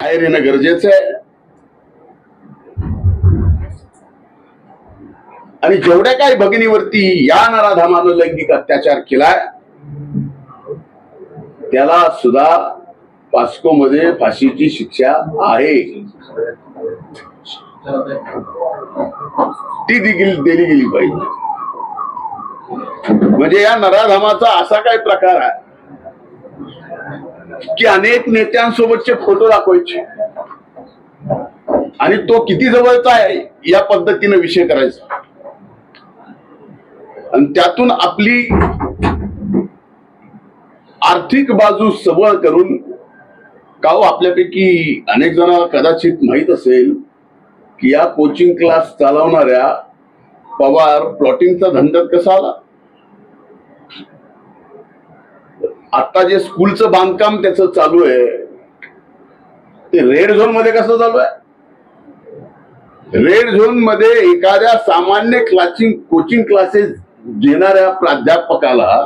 बाहेर येणं गरजेचं आहे. आणि जेवढ्या काही भगिनीवरती या नराधामानं लैंगिक अत्याचार केलाय त्याला सुद्धा पॉस्को मध्ये फाशीची शिक्षा आहे, ती देखील दिली गेली पाहिजे. म्हणजे या नराधामाचा असा काय प्रकार आहे की अनेक नेत्यांसोबतचे फोटो दाखवायचे आणि तो किती जवळचा आहे या पद्धतीने विषय करायचा आणि त्यातून आपली आर्थिक बाजू सबळ करून का हो, आपल्यापैकी अनेक जणांना कदाचित माहित असेल की या कोचिंग क्लास चालवणाऱ्या पवार प्लॉटिंगचा धंद्यात कसा आला. आता जे स्कूलचं बांधकाम त्याचं चालू आहे ते रेड झोन मध्ये कसं चालू आहे. रेड झोन मध्ये एखाद्या सामान्य कोचिंग क्लासेस घेणाऱ्या प्राध्यापकाला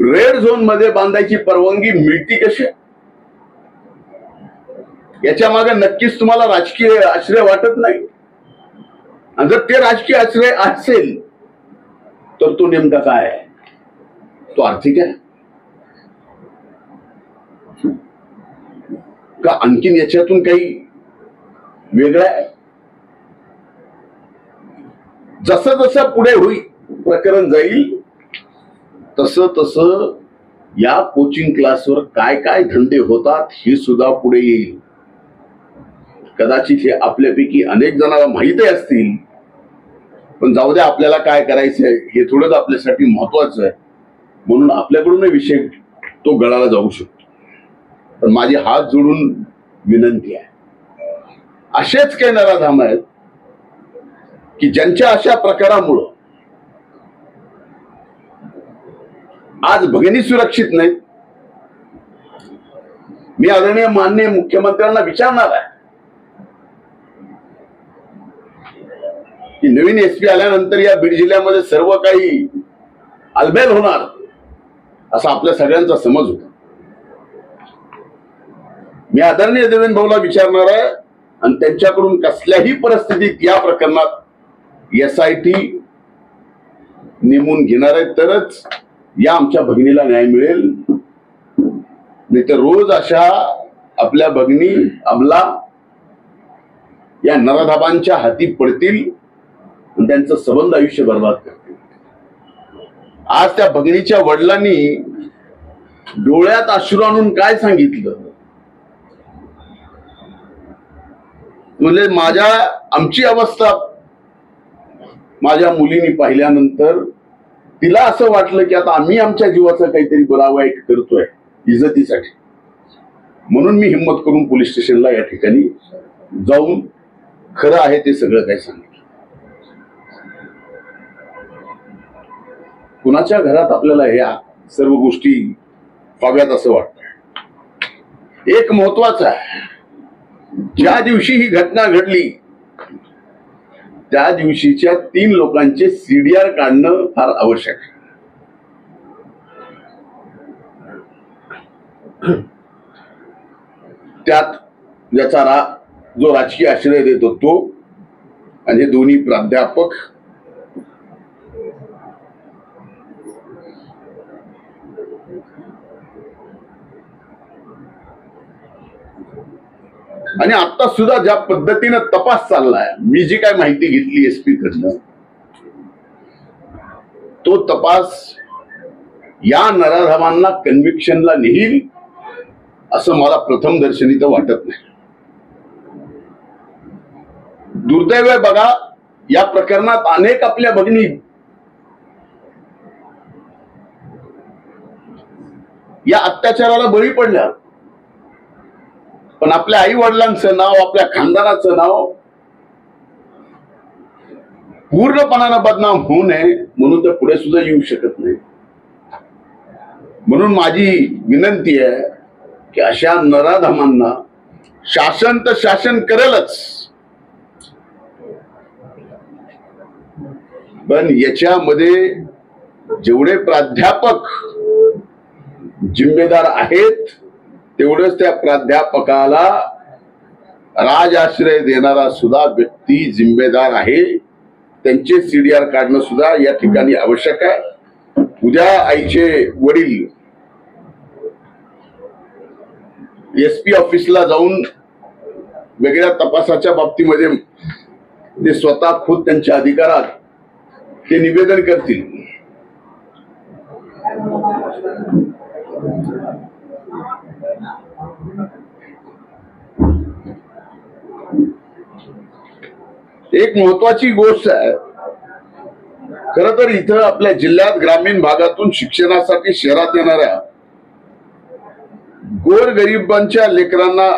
रेड झोन मध्ये बांधायची परवानगी मिळती कशी. याच्या मागे नक्कीच तुम्हाला राजकीय आश्रय वाटत नाही. आणि जर ते राजकीय आश्रय असेल तर तो नेमका काय आहे, तो आर्थिक आहे का आणखीन याच्यातून काही वेगळं आहे. जसं जसं पुढे होईल प्रकरण जाईल तसं तसं या कोचिंग क्लासवर काय काय धंदे होतात हे सुद्धा पुढे येईल. कदाचित हे आपल्यापैकी अनेक जणांना माहिती असतील, पण जाऊ द्या, आपल्याला काय करायचंय हे थोडंच आपल्यासाठी महत्वाचं आहे म्हणून आपल्याकडून विषय तो गळाला जाऊ शकतो. पण माझी हात जोडून विनंती आहे, असेच काही नराधाम आहेत की ज्यांच्या अशा प्रकारामुळं आज भगिनी सुरक्षित नाहीत. मी आदरणीय माननीय मुख्यमंत्र्यांना विचारणार आहे की नवीन एसपी आल्यानंतर या बीड जिल्ह्यामध्ये सर्व काही अलबेल होणार असा आपल्या सगळ्यांचा समज होता. मी आदरणीय देवेंद्र भाऊला विचारणार आहे आणि त्यांच्याकडून कसल्याही परिस्थितीत या प्रकरणात SIT नेमून घेणार आहे तरच या आमच्या भगिनीला न्याय मिळेल. नाही तर रोज अशा आपल्या भगिनी अमला या नराधामांच्या हाती पडतील आणि त्यांचं सबंध आयुष्य बर्बाद करतील. आज त्या भगिनीच्या वडिलांनी डोळ्यात अश्रू आणून काय सांगितलं म्हणजे आमची अवस्था माझ्या मुलीने पाहिल्यानंतर तिला असं वाटलं की आता आम्ही आमच्या जीवाचं काहीतरी बरा वाईट करतोय इज्जतीसाठी, म्हणून मी हिंमत करून पोलीस स्टेशनला या ठिकाणी जाऊन खरं आहे ते सगळं काही सांगितलं. कुणाच्या घरात आपल्याला ह्या सर्व गोष्टी व्हाव्यात असं वाटतं. एक महत्वाचं आहे, ज्या दिवशी ही घटना घडली त्या दिवशीच्या 3 लोकांचे CDR काढणं फार आवश्यक आहे. त्यात ज्याचा जो राजकीय आश्रय देतो तो आणि दोन्ही प्राध्यापक आणि आता सुद्धा ज्या पद्धतीने तपास चाललाय, मी जी काय माहिती घेतली SP कडनं, तो तपास या नराधामांना कन्व्हिक्शनला नेईल असं मला प्रथम दर्शनी तर वाटत नाही. दुर्दैव आहे बघा, या प्रकरणात अनेक आपल्या भगिनी या अत्याचाराला बळी पडल्या, पण आपल्या आई वडिलांचं नाव, आपल्या खानदानाचं नाव पूर्णपणानं बदनाम होऊ नये म्हणून तर पुढे सुद्धा येऊ शकत नाही. म्हणून माझी विनंती आहे की अशा नराधमांना शासन तर शासन करेलच, पण याच्यामध्ये जेवढे प्राध्यापक जिम्मेदार आहेत तेवढंच त्या प्राध्यापकाला राजाश्रय देणारा सुद्धा व्यक्ती जिम्मेदार आहे. त्यांचे सीडीआर काढणं सुद्धा या ठिकाणी आवश्यक आहे. उद्या आईचे वडील एसपी ऑफिसला जाऊन वेगळ्या तपासाच्या बाबतीमध्ये ते स्वतः खुद त्यांच्या अधिकारात ते निवेदन करतील. एक महत्वाची गोष्ट आहे, खर तर इथं आपल्या जिल्ह्यात ग्रामीण भागातून शिक्षणासाठी शहरात येणाऱ्या गोरगरिबांच्या लेकरांना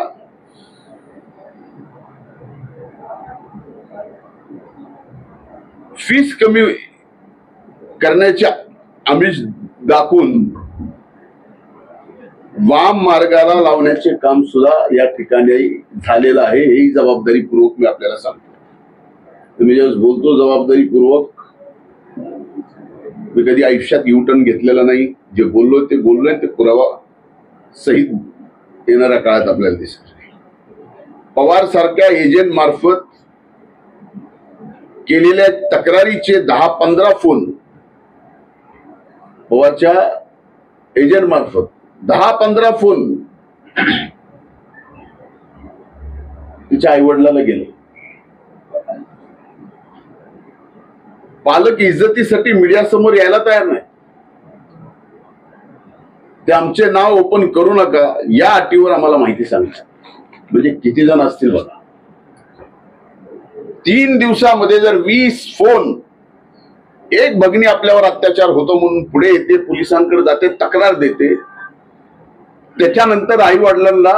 फीस कमी करण्याच्या आमिष दाखवून वाम मार्गाला लावण्याचे काम सुद्धा या ठिकाणी झालेलं आहे. ही जबाबदारीपूर्वक मी आपल्याला सांगतो. तुम्ही जेव्हा बोलतो जबाबदारीपूर्वक, मी कधी आयुष्यात युटर्न घेतलेला नाही. जे बोललोय ते बोललोय, ते पुरावा सहित येणाऱ्या काळात आपल्याला दिसेल. पवार सारख्या एजंट मार्फत केलेल्या तक्रारीचे 10-15 फोन, पवारच्या एजंट मार्फत 10-15 फोन तिच्या आईवडिलाला गेले. पालक इज्जतीसाठी मीडिया समोर यायला तयार नाही. ते आमचे नाव ओपन करू नका या अटीवर आम्हाला माहिती सांगतात. म्हणजे किती जण असतील बघा. 3 दिवसामध्ये जर 20 फोन, एक भगिनी आपल्यावर अत्याचार होतो म्हणून पुढे येते, पोलिसांकडे जाते, तक्रार देते, त्याच्यानंतर आई वडिलांना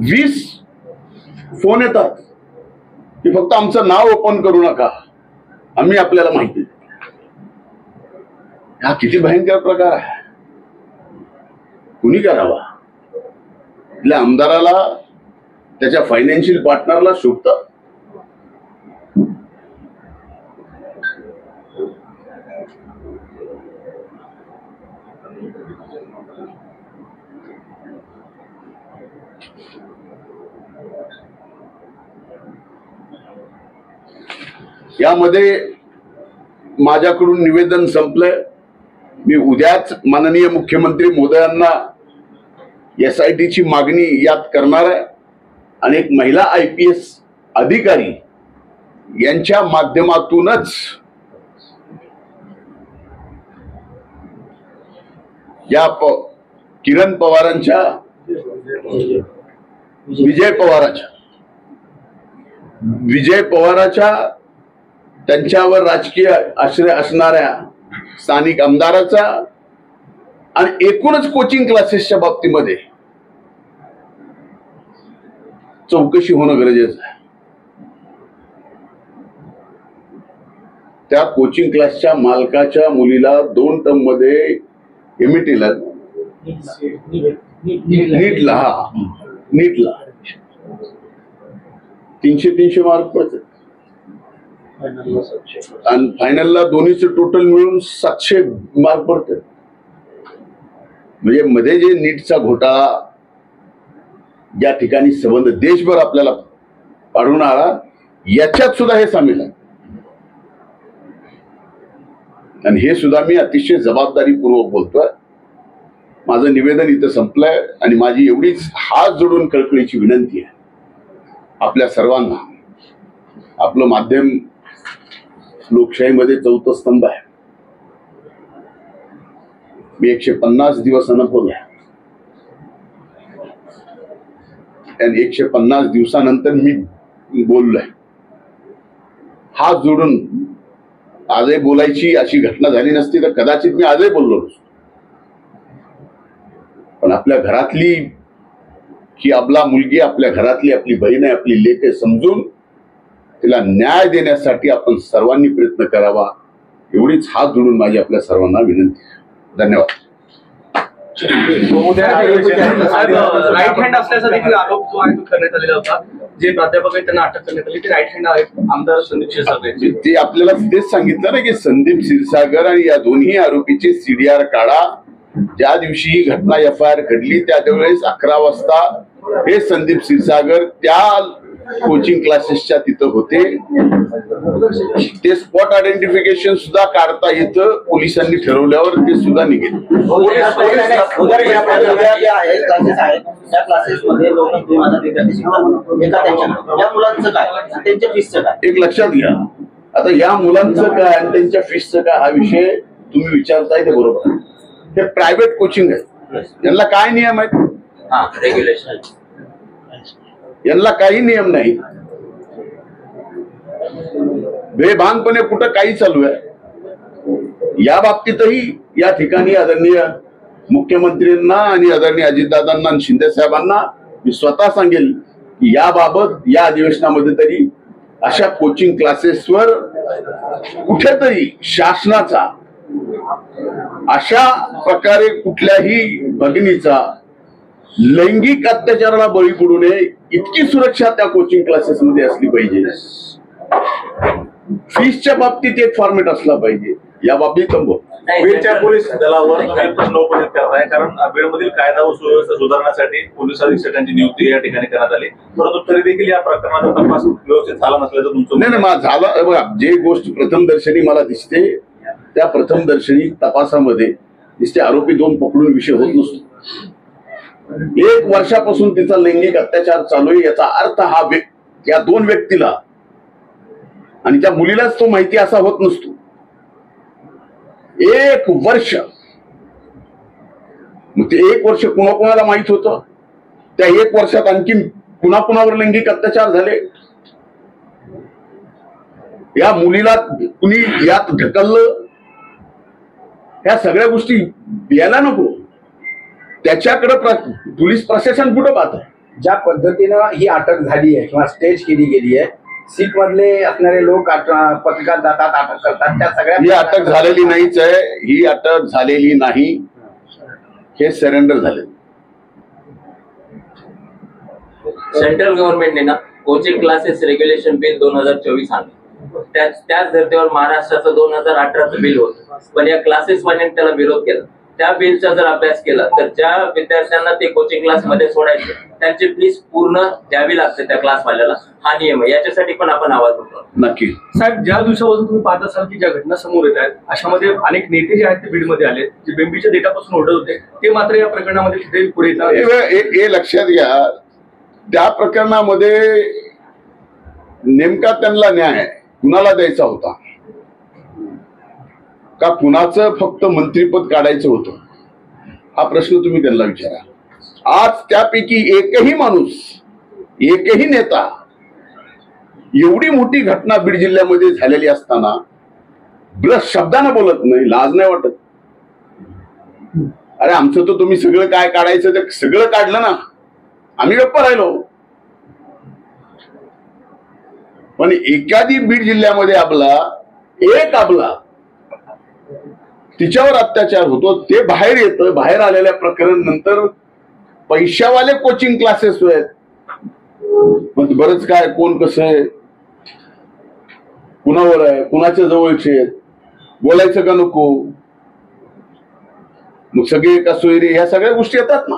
20 फोन येतात की फक्त आमचं नाव ओपन करू नका, आम्ही आपल्याला माहिती देतो. हा किती भयंकर प्रकार आहे. कुणी करावा? आपल्या आमदाराला, त्याच्या फायनान्शियल पार्टनरला शोभत. यामध्ये माझ्याकडून निवेदन संपलंय. मी उद्याच माननीय मुख्यमंत्री महोदयांना SIT ची मागणी यात करणार आहे. आणि एक महिला IPS अधिकारी यांच्या माध्यमातूनच या किरण पवारांच्या, विजय पवाराच्या त्यांच्यावर राजकीय आश्रय असणाऱ्या स्थानिक आमदाराचा आणि एकूणच कोचिंग क्लासेसच्या बाबतीमध्ये चौकशी होणं गरजेचं आहे. त्या कोचिंग क्लासच्या मालकाच्या मुलीला 2 टर्म मध्ये MITला नीटला 300 मार्क पडतात आणि फायनलला दोन्हीचे टोटल मिळून 700 मार्क पडतात. म्हणजे मध्ये जे नीटचा घोटाळा ज्या ठिकाणी संबंध देशभर आपल्याला पाडून आला, याच्यात सुद्धा हे सामील आहे. आणि हे सुद्धा मी अतिशय जबाबदारीपूर्वक बोलतोय. माझं निवेदन इथं संपलंय आणि माझी एवढीच हात जोडून कळकळीची विनंती आहे आपल्या सर्वांना. आपलं माध्यम लोकशाहीमध्ये 4था स्तंभ आहे. मी 150 दिवस अनुभवले आणि 150 दिवसानंतर मी बोललोय. हात जोडून आजही बोलायची अशी घटना झाली नसती तर कदाचित मी आजही बोललो नसतो. पण आपल्या घरातली ही आपला मुलगी, आपल्या घरातली आपली बहीण आहे, आपली लेक आहे, समजून तिला न्याय देण्यासाठी आपण सर्वांनी प्रयत्न करावा, एवढीच हात जोडून माझी आपल्या सर्वांना विनंती आहे. धन्यवाद. राईट हँड असल्याचा देखील आरोप जो आहे तो करण्यात आलेला होता. जे प्राध्यापक आहेत त्यांना अटक करण्यात आली, ते राईट हँड आहेत आमदार संदीप क्षीरसागर. ते आपल्याला तेच सांगितलं ना की संदीप क्षीरसागर आणि या दोन्ही आरोपीचे CDR काढा ज्या दिवशी ही घटना FIR घडली त्यावेळेस 11 वाजता हे संदीप क्षीरसागर त्या कोचिंग क्लासेसच्या तिथं होते. ते स्पॉट आयडेंटिफिकेशन सुद्धा काढता येतं पोलिसांनी ठरवल्यावर ते सुद्धा निघेल. एक लक्षात घ्या, आता या मुलांचं काय आणि त्यांच्या फीसचं काय हा विषय तुम्ही विचारताय ते बरोबर आहे. हे प्रायव्हेट कोचिंग आहे, यांना काय नियम आहेत? रेग्युलेशन, यांना काही नियम नाही. बेभानपणे कुठं काही चालू आहे. या बाबतीतही या ठिकाणी आदरणीय मुख्यमंत्र्यांना आणि आदरणीय अजितदादांना आणि शिंदे साहेबांना मी स्वतः सांगेल की याबाबत या अधिवेशनामध्ये तरी अशा कोचिंग क्लासेसवर कुठेतरी शासनाचा अशा प्रकारे कुठल्याही भगिनीचा लैंगिक अत्याचाराला बळी पडू नये इतकी सुरक्षा त्या कोचिंग क्लासेसमध्ये असली पाहिजे. फीसच्या बाबतीत एक फॉर्मेट असला पाहिजे. या बाबतीत बीडच्या पोलीस दलावर काही प्रश्न उपस्थित करत आहे, कारण बीडमधील कायदा व सुव्यवस्था सुधारण्यासाठी पोलीस अधीक्षकांची नियुक्ती या ठिकाणी करण्यात आली, परंतु तरी देखील या प्रकरणाचा तपास व्यवस्थित झाला नसल्याचं तुमचं नाही झाला. बघा, जे गोष्ट प्रथमदर्शनी मला दिसते त्या प्रथमदर्शनी तपासामध्ये दिसते आरोपी 2 पकडून विषय होत नसतो. 1 वर्षापासून तिचा लैंगिक अत्याचार चालू आहे याचा अर्थ हा या 2 व्यक्तीला आणि त्या मुलीलाच तो माहिती असा होत नसतो. 1 वर्ष, मग ते 1 वर्ष कुणाकुणाला माहित होतं? त्या 1 वर्षात आणखी कुणाकुणावर लैंगिक अत्याचार झाले? या मुलीला कुणी यात ढकललं? ह्या सगळ्या गोष्टी यायला नको. त्याच्याकडे पोलीस प्रशासन कुठं पाहत आहे? ज्या पद्धतीनं ही अटक झाली आहे किंवा स्टेज केली गेली आहे, सीट मधले असणारे लोक पत्रकार जातात, अटक करतात, त्या सगळ्या ही अटक झालेली नाहीच आहे. ही अटक झालेली नाही, हे सरेंडर झाले. सेंट्रल गव्हर्नमेंटने ना कोचिंग क्लासेस रेग्युलेशन बिल 2024 आणलं. त्याच धर्तीवर महाराष्ट्राचं 2018चं बिल होतं, पण या क्लासेस वाल्यांनी त्याला विरोध केला. त्या बिलचा जर अभ्यास केला तर ज्या विद्यार्थ्यांना ते कोचिंग क्लास मध्ये सोडायचे त्यांची फीस पूर्ण द्यावी लागते त्या क्लासवाल्याला, हा नियम आहे. याच्यासाठी पण आपण आवाज उठवतो. नक्की साहेब, ज्या दिवसापासून तुम्ही पाहत असाल की ज्या घटना समोर येत आहेत अशामध्ये अनेक नेते जे आहेत ते बीडमध्ये आले, जे बेंबीच्या डेटापासून ओढत होते, ते मात्र या प्रकरणामध्ये तिथे पुढे येतात. हे लक्षात घ्या, त्या प्रकरणामध्ये नेमका त्यांना न्याय कुणाला द्यायचा होता का कुणाचं फक्त मंत्रीपद काढायचं होतं, हा प्रश्न तुम्ही त्यांना विचारा. आज त्यापैकी एकही माणूस, एकही नेता एवढी मोठी घटना बीड जिल्ह्यामध्ये झालेली असताना ब्रश शब्दानं बोलत नाही, लाज नाही वाटत? अरे आमचं तर तुम्ही सगळं काय काढायचं ते सगळं काढलं ना, आम्ही गप्प राहिलो. पण एखादी बीड जिल्ह्यामध्ये आपला तिच्यावर अत्याचार होतो, ते बाहेर येतं. बाहेर आलेल्या प्रकरण नंतर पैशावाले कोचिंग क्लासेस आहेत, मग बरंच काय कोण कसं आहे, कुणावर आहे, कुणाच्या जवळचे आहेत, बोलायचं का नको, मग सगळे का सोयरे, ह्या सगळ्या गोष्टी येतात ना.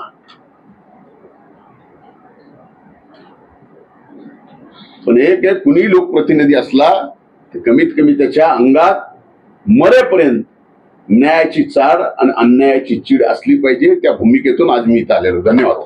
पण एक कुणी लोकप्रतिनिधी असला तर कमीत कमी त्याच्या अंगात मरेपर्यंत न्यायाची चाड आणि अन्यायाची चीड असली पाहिजे. त्या भूमिकेतून आज मी इथं आलेलो. धन्यवाद.